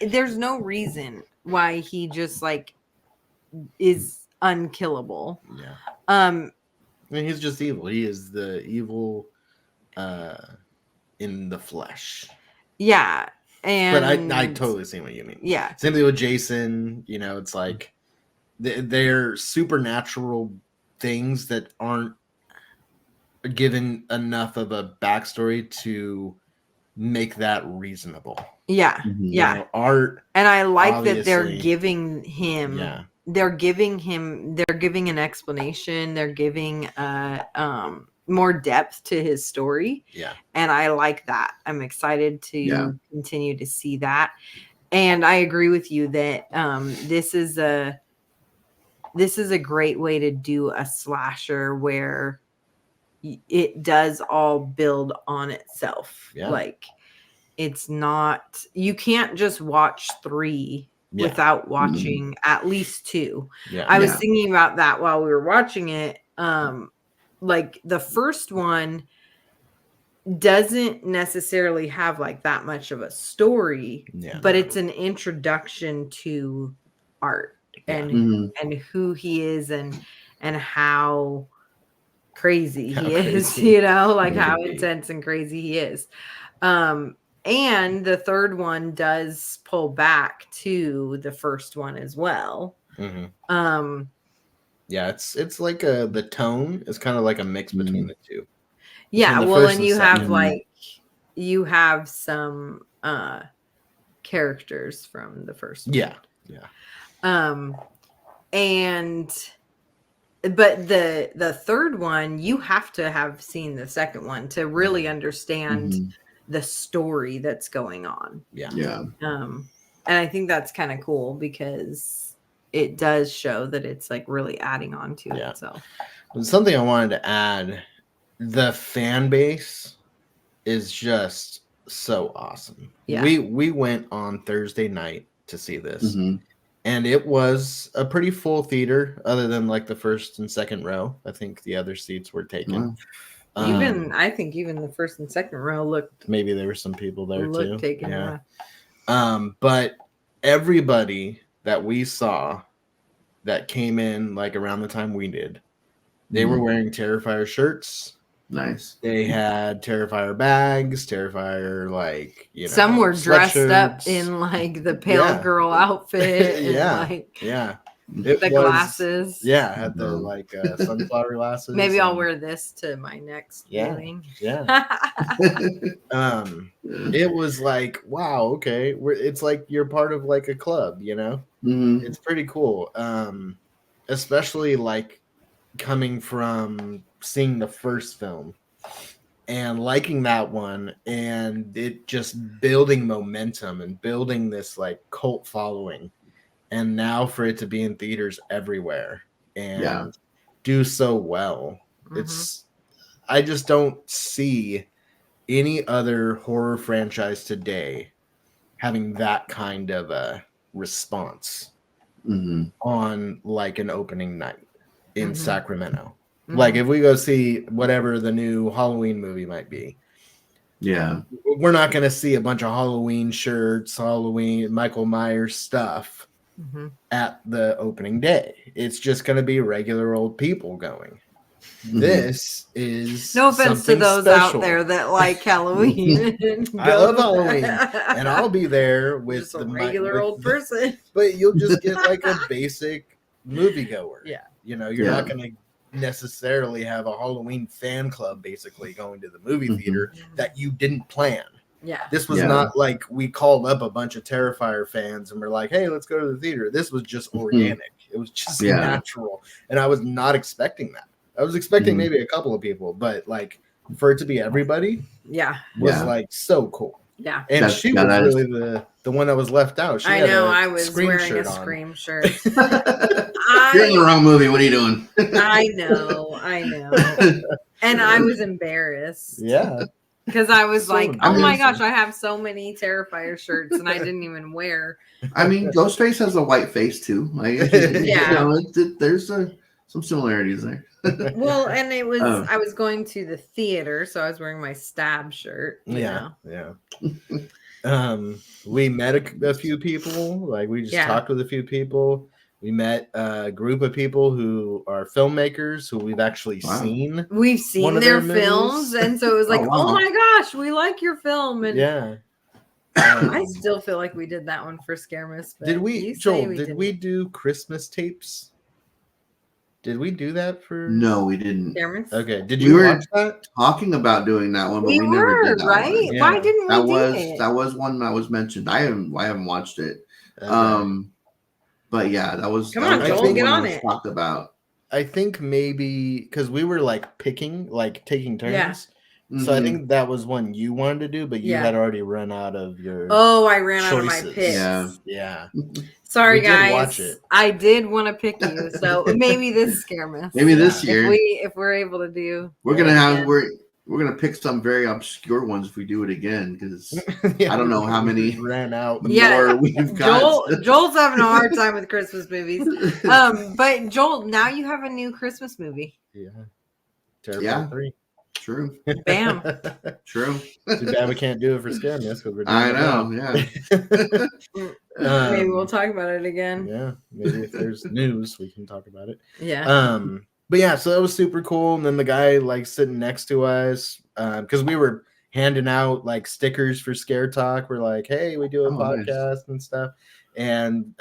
there's no reason why he just like is unkillable. Yeah. Um, I mean, he's just evil. He is the evil in the flesh. yeah. But And I totally see what you mean. yeah. Same thing with Jason. You know, it's like they're supernatural things that aren't given enough of a backstory to make that reasonable. Yeah. Yeah. You know, Art, and I like that they're obviously, giving him they're giving an explanation. They're giving more depth to his story. Yeah. And I like that. I'm excited to continue to see that. And I agree with you that this is a great way to do a slasher where it does all build on itself. Yeah. Like, it's not, you can't just watch 3 without watching at least 2. Yeah. I was thinking about that while we were watching it. Like the first one doesn't necessarily have like that much of a story, but it's an introduction to Art and who he is and how crazy he is, you know, like how intense and crazy he is. And the third one does pull back to the first one as well. Yeah, it's like the tone is kind of like a mix between the two. Yeah, well, and you have like you have some characters from the first one. Yeah. And but the third one, you have to have seen the second one to really understand the story that's going on. And I think that's kind of cool because it does show that it's like really adding on to itself. Something I wanted to add, the fan base is just so awesome. We went on Thursday night to see this, and it was a pretty full theater other than like the first and second row. I think the other seats were taken. I think even the first and second row looked, maybe there were some people there too. Taken, but everybody that we saw that came in like around the time we did, they were wearing Terrifier shirts. Nice. They had Terrifier bags, Terrifier, like, you know, some were dressed up in like the pale girl outfit. And the glasses. Yeah, had the like sunflower glasses. Maybe I'll wear this to my next viewing. It was like, wow, okay. It's like you're part of like a club, you know? It's pretty cool. Especially like coming from seeing the first film and liking that one and it just building momentum and building this like cult following. and now for it to be in theaters everywhere and Yeah. do so well, it's I just don't see any other horror franchise today having that kind of a response on like an opening night in Sacramento. Like if we go see whatever the new Halloween movie might be, we're not going to see a bunch of Halloween shirts, Halloween Michael Myers stuff at the opening day. It's just going to be regular old people going. This is no offense to those special out there that like Halloween. I love Halloween, and I'll be there with just a regular old person. But you'll just get like a basic moviegoer. Yeah, you know, you're not going to necessarily have a Halloween fan club basically going to the movie theater that you didn't plan. Yeah, this was not like we called up a bunch of Terrifier fans and we're like, hey, let's go to the theater. This was just organic. It was just natural, and I was not expecting that. I was expecting maybe a couple of people, but like for it to be everybody, was like so cool. Yeah, and she was really the one that was left out. She I know. I was wearing a Scream shirt. You're in the wrong movie. What are you doing? I know, and I was embarrassed. Yeah, because I was like, oh my gosh, I have so many Terrifier shirts, and I didn't even wear. I mean, Ghostface has a white face too. Like, you know, there's some similarities there. Well, and it was I was going to the theater, so I was wearing my Stab shirt. You know? We met a few people. Like we just talked with a few people. We met a group of people who are filmmakers who we've actually seen. We've seen their films, and so it was like, oh my gosh, we like your film. And I still feel like we did that one for Scaremas. Did we, Joel? Did we do Christmas tapes? Did we do that for? No, we didn't. Scaremas? Okay. Did you watch that? Talking about doing that one, but we never did that right? one. Why didn't we do it? That was one that was mentioned. I haven't watched it. Okay. But yeah, that was. Come on, Joel, get on it. Talked about. I think maybe because we were like taking turns. Yeah. So I think that was one you wanted to do, but you had already run out of your. Oh, I ran out of my picks. Yeah. Sorry, guys. Watch it. I did want to pick you, so maybe this Scaremas. Maybe this year, if we're able to do. We're gonna have we're gonna pick some very obscure ones if we do it again, because I don't know how many ran out. More we've got. Joel's having a hard time with Christmas movies. But Joel, now you have a new Christmas movie. Yeah. Terrifier 3. True. Bam. True. Too bad we can't do it for Scaremas. I know. Yeah. Maybe we'll talk about it again. Yeah. Maybe if there's news, we can talk about it. Yeah. But yeah, so that was super cool. And then the guy like sitting next to us, because we were handing out like stickers for Scare Talk. We're like, hey, we do a podcast and stuff. And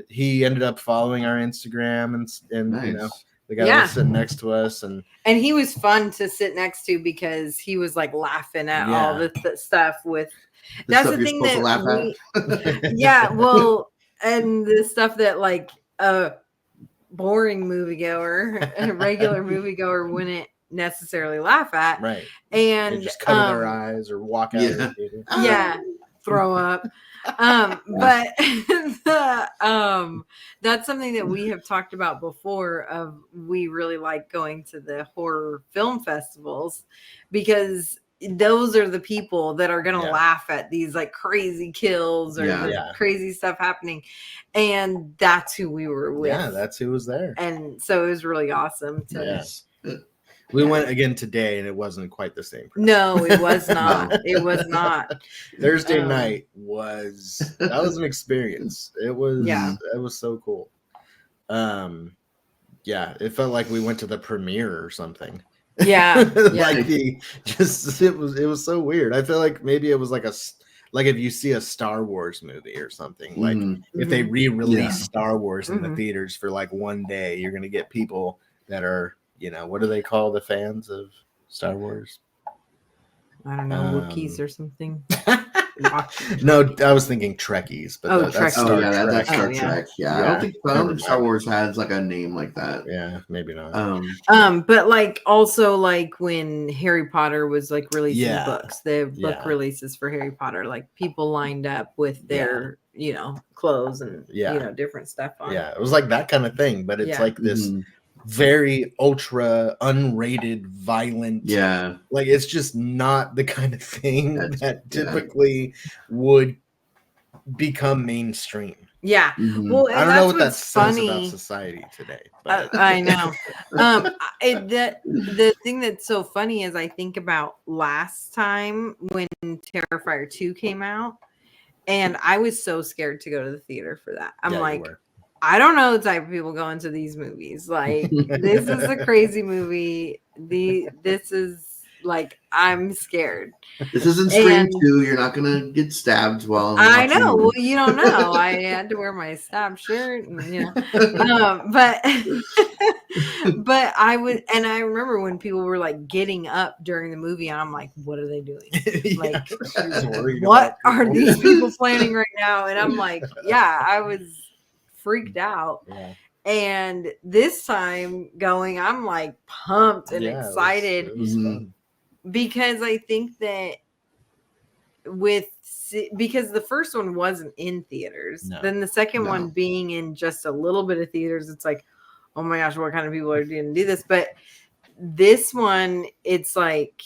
he ended up following our Instagram and you know. The guy was sitting next to us, and he was fun to sit next to because he was like laughing at all the stuff with. That's the thing that well, and the stuff that like a boring moviegoer, a regular moviegoer wouldn't necessarily laugh at, right? And they just cover their eyes or walk out. Throw up. But that's something that we have talked about before. We really like going to the horror film festivals because those are the people that are going to laugh at these like crazy kills or crazy stuff happening, and that's who we were with. Yeah, that's who was there, and so it was really awesome to. We went again today, and it wasn't quite the same. No, it was not. It was not. Thursday night was an experience. It was it was so cool. It felt like we went to the premiere or something. Yeah, like it was so weird. I feel like maybe it was like if you see a Star Wars movie or something, like if they re-release Star Wars in the theaters for like one day, you're gonna get people that are. You know, what do they call the fans of Star Wars? I don't know, Wookiees or something. No, I was thinking Trekkies, but that's Star Trek. That's Star Trek. Yeah. I don't think Star Wars has like a name like that. Yeah, maybe not. But like also like when Harry Potter was like releasing books, the book releases for Harry Potter, like people lined up with their clothes and Yeah. different stuff on. Yeah, it was like that kind of thing, but it's Yeah. like this very ultra unrated, violent. Yeah. Like it's just not the kind of thing That's- that yeah. typically would become mainstream. Yeah. Mhm. Well, I and don't know that's what that what's says about funny. society today. But I know. The thing that's so funny is I think about last time when Terrifier 2 came out, and I was so scared to go to the theater for that. I'm yeah, you like, were. I don't know the type of people going to these movies. Like, this is a crazy movie. This is like, I'm scared. This isn't Scream And 2. You're not gonna get stabbed while I watching know. the Well, movie. you don't know. I had to wear my stab shirt, and but but I would, and I remember when people were like getting up during the movie, and I'm like, what are they doing? Like, she was worried what about are people. these people planning right now? And I'm like, yeah, I was freaked out. Yeah. And this time going, I'm like pumped and Yeah, excited It was fun. because I think that because the first one wasn't in theaters, No. then the second No. one being in just a little bit of theaters, it's like, oh my gosh, what kind of people are going to do this? But this one, it's like,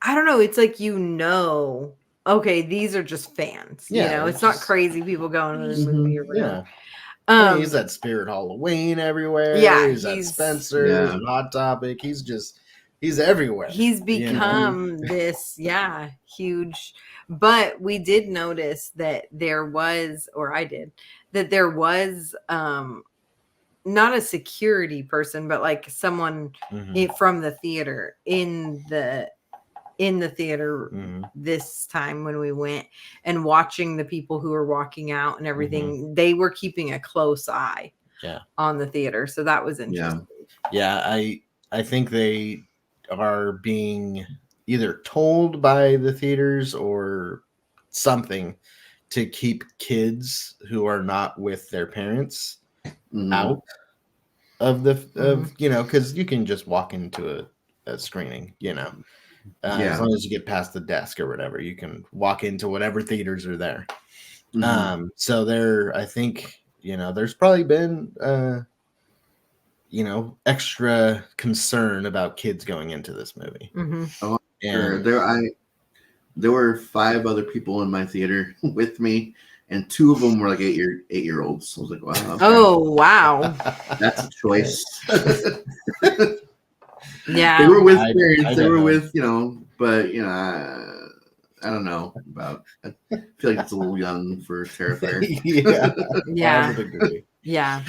I don't know, it's like, okay, these are just fans. Yeah, It's not crazy people going to this movie or whatever. Yeah. He's at Spirit Halloween everywhere. Yeah, He's at Spencer's Yeah. and Hot Topic. He's everywhere. He's become this, huge. But we did notice that there was, or I did, that there was not a security person, but like someone from the theater in the theater this time when we went and watching the people who were walking out and everything. They were keeping a close eye on the theater, so that was interesting. Yeah, I think they are being either told by the theaters or something to keep kids who are not with their parents out of because you can just walk into a screening, as long as you get past the desk or whatever, you can walk into whatever theaters are there. So there, I think, there's probably been extra concern about kids going into this movie. Oh, And sure. There were 5 other people in my theater with me, and 2 of them were like 8-year-olds. So I was like, wow. Okay. Oh, wow. That's a choice. Yeah. They were with parents. I They were know. with, but I don't know about. I feel like it's a little young for Terrifier. Yeah.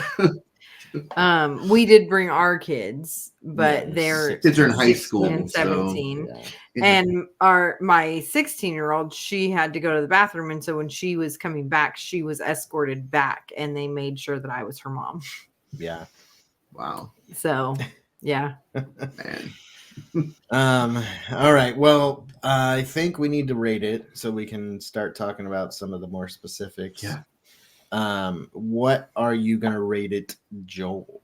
We did bring our kids, but they're kids are in high 16 school and 17. So, And my 16-year-old, she had to go to the bathroom, and so when she was coming back, she was escorted back, and they made sure that I was her mom. Yeah. Wow. So, yeah. Man. All right. Well, I think we need to rate it so we can start talking about some of the more specifics. Yeah. What are you gonna rate it, Joel?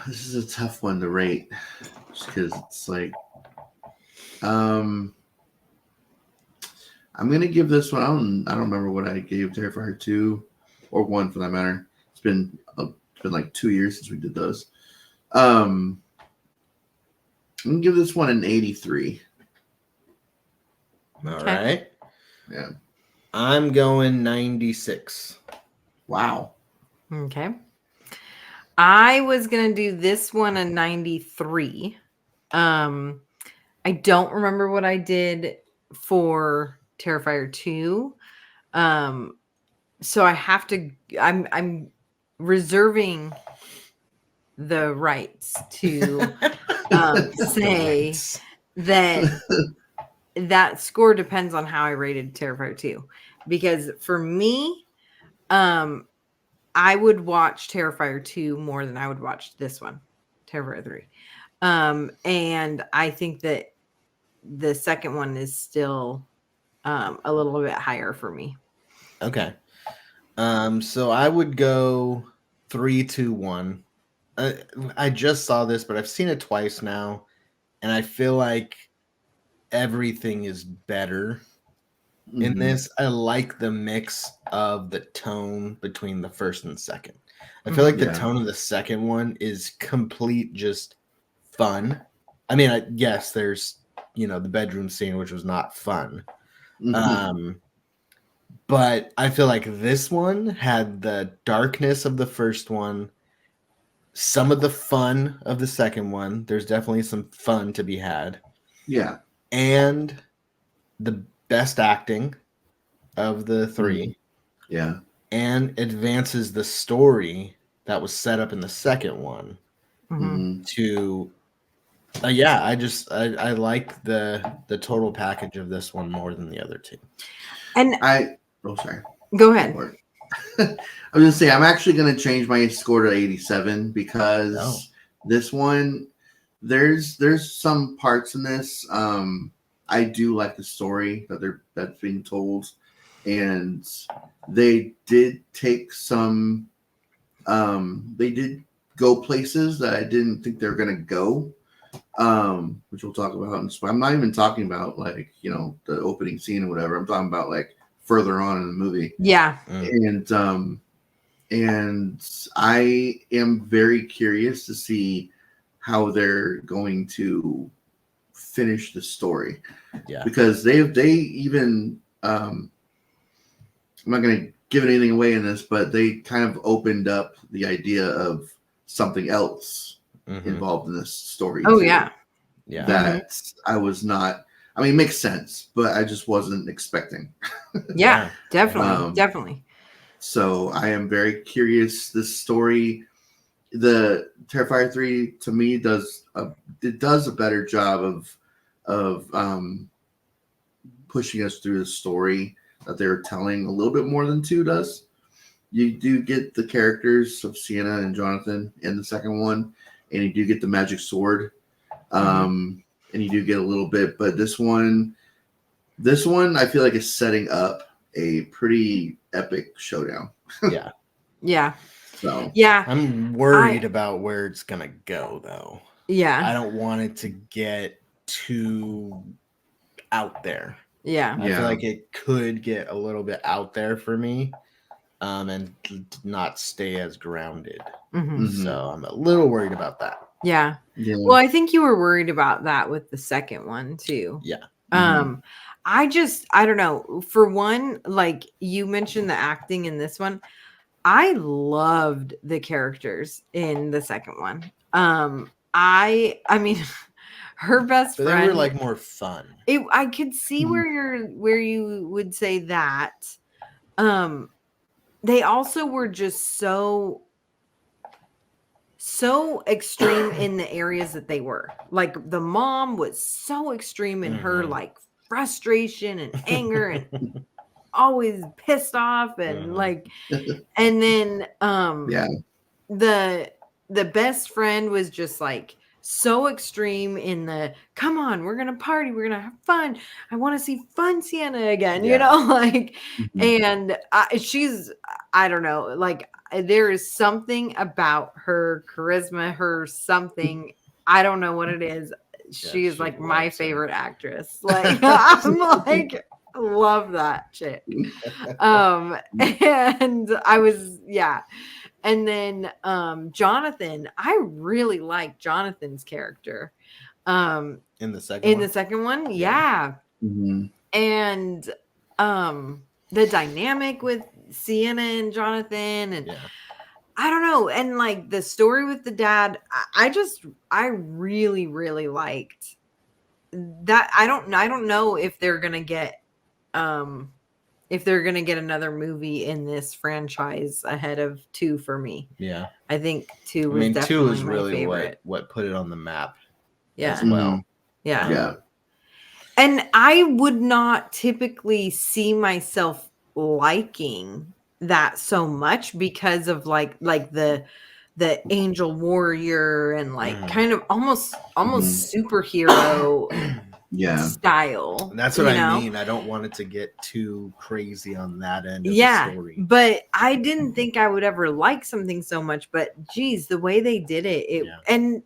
This is a tough one to rate, just because it's like, I'm gonna give this one. I don't remember what I gave Terrifier 2 or 1 for that matter. It's been like 2 years since we did those. I'm gonna give this one an 83. All right. Yeah. I'm going 96. Wow. Okay. I was gonna do this one a 93. I don't remember what I did for Terrifier 2. So I have to. I'm reserving the rights to say that score depends on how I rated Terrifier 2, because for me, I would watch Terrifier 2 more than I would watch this one, Terrifier 3. And I think that the second one is still a little bit higher for me. Okay. So I would go 3, 2, 1. I just saw this, but I've seen it twice now, and I feel like everything is better in Mhm. this. I like the mix of the tone between the first and second. I feel like the Yeah. tone of the second one is complete just fun. I mean, yes, there's the bedroom scene, which was not fun. Mhm. But I feel like this one had the darkness of the first one, some of the fun of the second one. There's definitely some fun to be had, Yeah. and the best acting of the three, Yeah. and advances the story that was set up in the second one Mhm. to yeah, I like the total package of this one more than the other two. And Sorry. go ahead. I was gonna say I'm actually gonna change my score to 87 because this one there's some parts in this I do like the story that's being told, and they did take some they did go places that I didn't think they were gonna go, which we'll talk about. I'm not even talking about like the opening scene or whatever. I'm talking about like further on in the movie. Yeah. And I am very curious to see how they're going to finish the story. Yeah, Because they even I'm not going to give anything away in this, but they kind of opened up the idea of something else involved in this story. Oh too, yeah. that I was not. I mean, it makes sense, but I just wasn't expecting. Yeah, definitely. Definitely. So I am very curious. This story, the Terrifier 3, to me does a better job of pushing us through the story that they're telling a little bit more than 2 does. You do get the characters of Sienna and Jonathan in the second one, and you do get the magic sword, and you do get a little bit. But this one I feel like is setting up a pretty epic showdown. Yeah. Yeah. So Yeah. I'm worried about where it's gonna go, though. Yeah. I don't want it to get too out there. Yeah. I feel like it could get a little bit out there for me, and not stay as grounded. So I'm a little worried about that. Yeah. Well, I think you were worried about that with the second one too. Yeah. I don't know. For one, like you mentioned the acting in this one, I loved the characters in the second one. I mean her best But friend, they were like more fun. I could see where you would say that. They also were just so extreme in the areas that they were. Like the mom was so extreme in her like frustration and anger and always pissed off and like, and then the best friend was just like so extreme in the come on, we're gonna party, we're gonna have fun, I want to see fun Sienna again, like, and she's, I don't know, like there is something about her charisma, her something, I don't know what it is. She is like my favorite actress. Like I'm like love that chick. And I was and then Jonathan, I really like Jonathan's character. In the second one. And the dynamic with Sienna and Jonathan, and I don't know, and like the story with the dad, I really, really liked that. I don't know if they're gonna get another movie in this franchise ahead of 2 for me. Yeah. I think 2 was definitely 2 is my really favorite. what put it on the map as Yeah. well. Yeah. And I would not typically see myself liking that so much because of like the angel warrior and like kind of almost superhero style. And that's what I mean. I don't want it to get too crazy on that end of the story. But I didn't think I would ever like something so much. But geez, the way they did it, and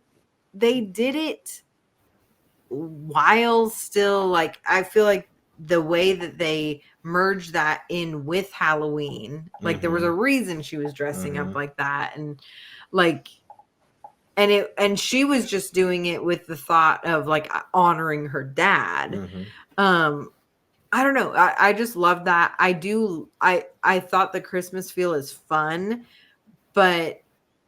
they did it while still like, I feel like the way that they merge that in with Halloween. Like there was a reason she was dressing up like that, and like, and she was just doing it with the thought of like honoring her dad. I don't know. I just love that. I thought the Christmas feel is fun, but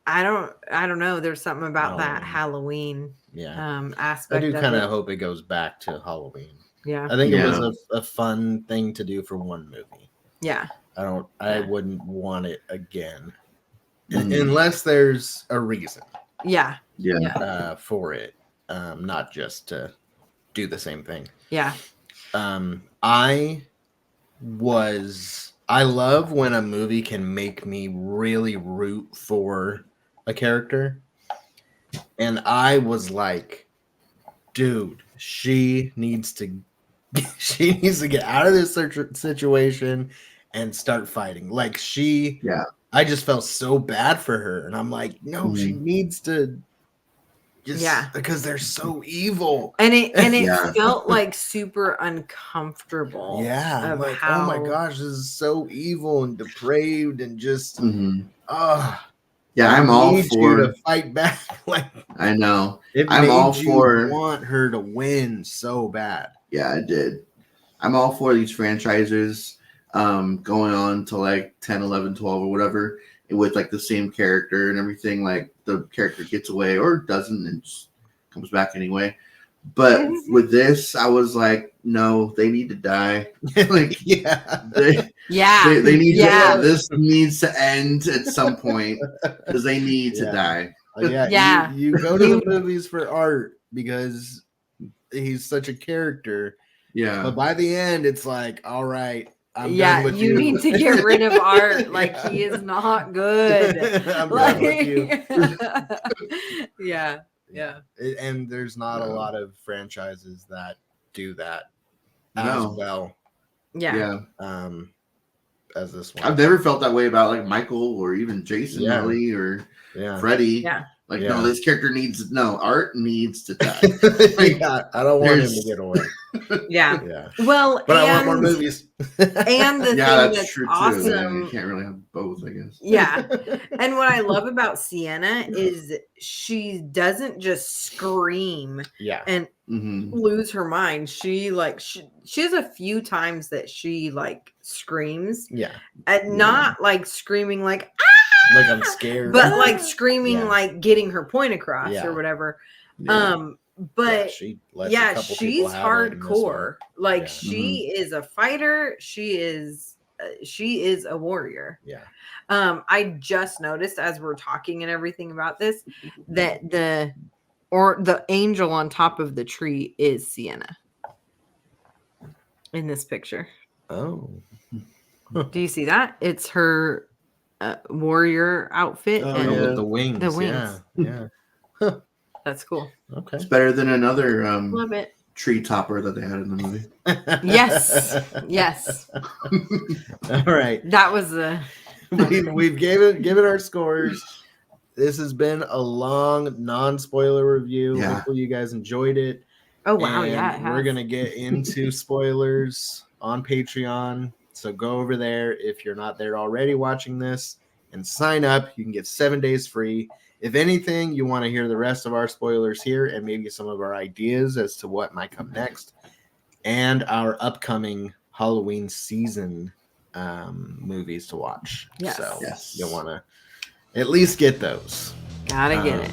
I don't know. There's something about that Halloween aspect. I do kind of hope it goes back to Halloween. Yeah. I think it was a fun thing to do for one movie. Yeah. I wouldn't want it again. Unless there's a reason. Yeah. For it. Not just to do the same thing. Yeah. I love when a movie can make me really root for a character. And I was like, dude, she needs to get out of this situation and start fighting. Like I just felt so bad for her. And I'm like, no, she needs to because they're so evil. And it felt like super uncomfortable. Yeah. I'm like, oh my gosh, this is so evil and depraved and just I'm all for you to fight back. Like I know. I'm all for want her to win so bad. Yeah, I did. I'm all for these franchises going on to like 10, 11, 12 or whatever with like the same character and everything. Like the character gets away or doesn't and just comes back anyway. But with this, I was like, no, they need to die. Like, they need to. This needs to end at some point because they need to die. You go to the movies for art because he's such a character. Yeah, but by the end, it's like, all right, I'm done with you. You need to get rid of Art. Like he is not good. I'm done with you. Yeah. And there's not a lot of franchises that do that as well. Yeah. As this one. I've never felt that way about like Michael or even Jason really or Freddy. Yeah. Like no, this character Art needs to die. Like, I don't want him to get away. Yeah. Well, but I want more movies. And the thing that's true awesome. Too. You can't really have both, I guess. Yeah. And what I love about Sienna is she doesn't just scream and lose her mind. She has a few times that she like screams. Yeah. And not like screaming like like I'm scared. But like screaming like getting her point across or whatever. But she's hardcore. Like she is a fighter. She is a warrior. Yeah. I just noticed as we're talking and everything about this that the angel on top of the tree is Sienna in this picture. Oh. Do you see that? It's her warrior outfit and the wings. The wings. Yeah. That's cool. Okay. It's better than another love it. tree topper that they had in the movie. Yes. All right. That was we've given our scores. This has been a long non-spoiler review. Hopefully you guys enjoyed it. Oh wow, and we're gonna get into spoilers on Patreon. So go over there if you're not there already watching this and sign up. You can get 7 days free. If anything, you want to hear the rest of our spoilers here and maybe some of our ideas as to what might come next and our upcoming Halloween season movies to watch. Yes. So you'll want to at least get those. Gotta get it.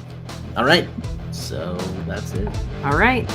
All right. So that's it. All right.